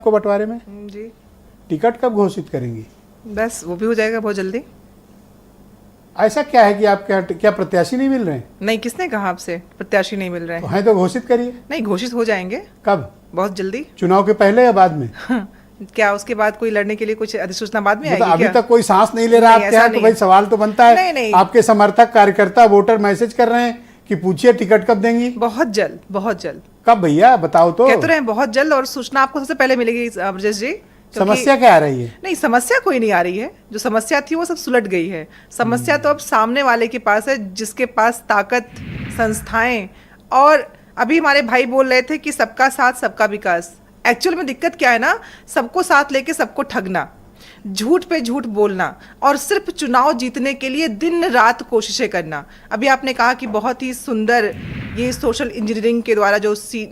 को बंटवारे में जी। टिकट कब घोषित करेंगी? बस वो भी हो जाएगा बहुत जल्दी। ऐसा क्या है कि आपके यहाँ क्या प्रत्याशी नहीं मिल रहे हैं? नहीं, किसने कहा आपसे प्रत्याशी नहीं मिल रहे तो हैं? हैं तो घोषित करिए। नहीं, घोषित हो जाएंगे कब? बहुत जल्दी। चुनाव के पहले या बाद में? क्या उसके बाद कोई लड़ने के लिए कुछ अधिसूचना बाद में मतलब आएगी अभी क्या? तक कोई सांस नहीं ले रहा नहीं, आपके यहाँ, ऐसा तो नहीं भाई है। सवाल तो बनता है। नहीं, नहीं। आपके समर्थक कार्यकर्ता वोटर मैसेज कर रहे हैं कि पूछिए टिकट कब देंगी? बहुत जल्द, बहुत जल्द। कब भैया बताओ तो। कह तो रहे हैं बहुत जल्द, और सूचना आपको सबसे पहले मिलेगी ब्रजेश जी। समस्या क्या आ रही है? नहीं, समस्या कोई नहीं आ रही है। जो समस्या थी वो सब सुलट गई है। समस्या तो अब सामने वाले के पास है, जिसके पास ताकत, संस्थाएं। और अभी हमारे भाई बोल रहे थे कि सबका साथ सबका विकास। एक्चुअल में दिक्कत क्या है ना, सबको साथ लेके सबको ठगना, झूठ पे झूठ बोलना, और सिर्फ चुनाव जीतने के लिए दिन रात कोशिशें करना। अभी आपने कहा कि बहुत ही सुंदर ये सोशल इंजीनियरिंग के द्वारा जो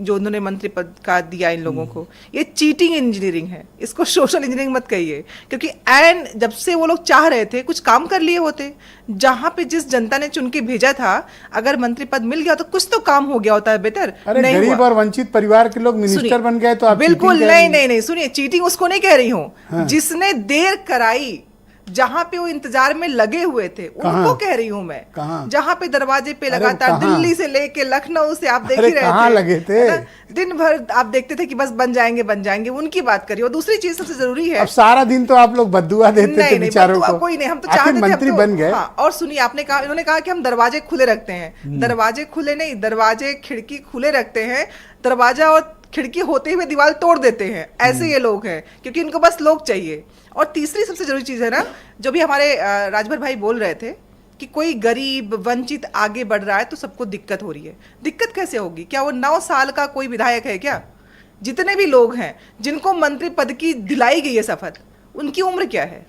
उन्होंने मंत्री पद का दिया इन लोगों को, ये चीटिंग इंजीनियरिंग है। इसको सोशल इंजीनियरिंग मत कहिए, क्योंकि एंड जब से वो लोग चाह रहे थे कुछ काम कर लिए होते। जहां पे जिस जनता ने चुन के भेजा था, अगर मंत्री पद मिल गया तो कुछ तो काम हो गया होता है बेहतर। अरे नहीं गरीब हुआ। और वंचित परिवार के लोग मिनिस्टर बन गए तो आप बिल्कुल चीटिंग कह रही हैं? नहीं, सुनिए, चीटिंग उसको नहीं कह रही हूँ। हाँ। जिसने देर कराई, जहां पे वो इंतजार में लगे हुए थे, उनको कह रही हूं मैं। कहाँ? जहां पे दरवाजे पे अरे लगातार कहाँ? दिल्ली से लेके लखनऊ से आप देख अरे ही रहे कहाँ थे, लगे थे? है ना? दिन भर आप देखते थे कि बस बन जाएंगे, उनकी बात करिए। और दूसरी चीज सबसे जरूरी है, अब सारा दिन तो आप लोग बद्दुआ देते थे बेचारों को। कोई नहीं, हम तो आखिर चाहते थे मंत्री बन गए। हाँ, और सुनिए, आपने कहा, इन्होंने कहा कि हम दरवाजे खुले रखते हैं। दरवाजे खुले नहीं, दरवाजे खिड़की खुले रखते हैं। दरवाजा और खिड़की होते हुए दीवार तोड़ देते हैं। ऐसे ये लोग हैं, क्योंकि इनको बस लोग चाहिए। और तीसरी सबसे जरूरी चीज है ना, जो भी हमारे राजभर भाई बोल रहे थे कि कोई गरीब वंचित आगे बढ़ रहा है तो सबको दिक्कत हो रही है। दिक्कत कैसे होगी? क्या वो 9 साल का कोई विधायक है क्या? जितने भी लोग हैं जिनको मंत्री पद की दिलाई गई है शपथ, उनकी उम्र क्या है?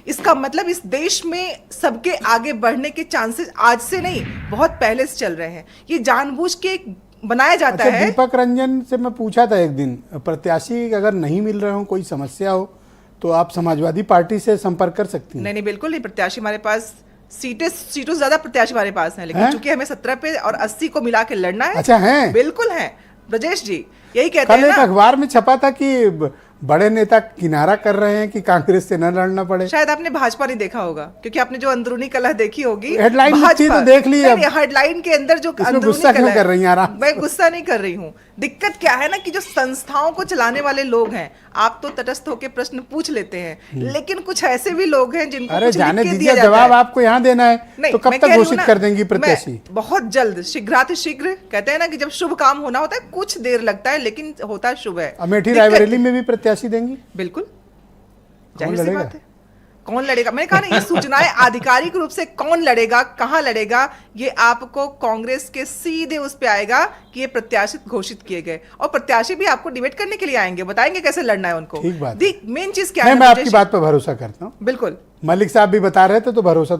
इसका मतलब इस देश में सबके आगे बढ़ने के चांसेस आज से नहीं, बहुत पहले से चल रहे हैं। ये जानबूझ के बनाया जाता है। दीपक रंजन से मैं पूछा था एक दिन, प्रत्याशी अगर नहीं मिल रहे हो, कोई समस्या हो, तो आप समाजवादी पार्टी से संपर्क कर सकती हैं। नहीं, बिल्कुल नहीं। प्रत्याशी हमारे पास सीटों से ज्यादा प्रत्याशी हमारे पास हैं, लेकिन चूंकि हमें 17 पे और 80 को मिला के लड़ना है। अच्छा है? बिल्कुल है ब्रजेश जी, यही कहते हैं कल ना। एक अखबार में छपा था कि बड़े नेता किनारा कर रहे हैं कि कांग्रेस से न लड़ना पड़े। शायद आपने भाजपा नहीं देखा होगा, क्योंकि आपने जो अंदरूनी कलह देखी होगी, हेडलाइन में थी तो देख ली। अब हेडलाइन के अंदर जो अंदरूनी गुस्सा क्यों कर रही हैं? आराम से। मैं गुस्सा नहीं कर रही हूँ। दिक्कत क्या है ना, कि जो संस्थाओं को चलाने वाले लोग हैं, आप तो तटस्थ होकर प्रश्न पूछ लेते हैं, लेकिन कुछ ऐसे भी लोग हैं जिनको अरे कुछ लिख जाने के दीजिए, दिया जाता जवाब है। आपको यहाँ देना है, नहीं, तो कब मैं तक कह रही हूँ घोषित ना, कर देंगी प्रत्याशी? बहुत जल्द, शीघ्रातिशीघ्र। कहते हैं ना कि जब शुभ काम होना होता है कुछ देर लगता है, लेकिन होता शुभ है। अमेठी रायबरेली में भी प्रत्याशी देंगी? बिल्कुल, कौन जाहिर सी लड़ेगा? बात है। कौन लड़ेगा? मैंने कहा ना, ये सूचनाएं आधिकारिक रूप से कौन लड़ेगा, कहां लड़ेगा, ये आपको कांग्रेस के सीधे उस पे आएगा कि ये प्रत्याशी घोषित किए गए। और प्रत्याशी भी आपको डिबेट करने के लिए आएंगे, बताएंगे कैसे लड़ना है उनको। ठीक बात। मेन चीज क्या है? मैं आपकी बात पर भरोसा करता हूँ। बिल्कुल। मलिक साहब भी बता रहे थे तो भरोसा